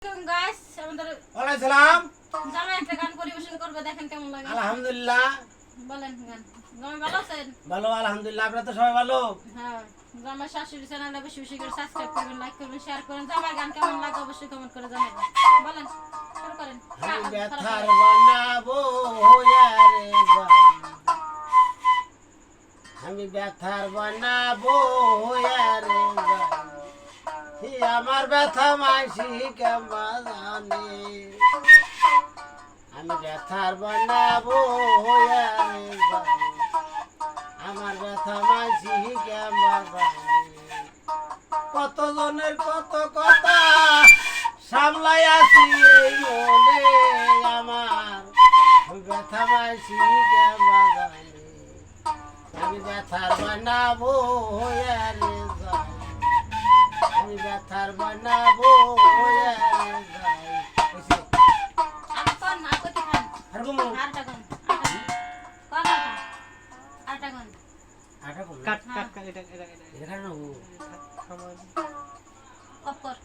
Guys আমাদের ওয়ালাইকুম সালাম। জামাই একটা গান পরিবেশন করবে, দেখেন কেমন লাগে। আলহামদুলিল্লাহ বলেন গান। জামাই ভালো আছেন? ভালো, আলহামদুলিল্লাহ। আপনারা তো সবাই ভালো? হ্যাঁ। জামাই শাশুড়ি চ্যানেলটা বেশি বেশি করে সাবস্ক্রাইব করবেন, লাইক করবেন, শেয়ার করবেন। জামাই গান কেমন লাগে অবশ্যই কমেন্ট করে জানাবেন। বলেন, শুরু করেন। আমি ব্যথার বানাবো রে গান, আমি ব্যথার বানাবো রে গান, আমার ব্যথা মাইসি কেমন জানে, আমি ব্যথার বানাবো রে গান, আমার ব্যথা মাইসি কেমন জানে, কত জনের কত কথা সামলাই আছি এই মনে, আমার ব্যথা মাইসি কেমন জানে, আমি ব্যথার বানাবো রে গান, আমি ব্যথার বানাবো রে গান। আর কোন আর কতি খান? আর গুমু আরটা গান। কোন আরটা গান? আটা কোন কাট কাট কাট এটা এটা খানো খামার কপ কর।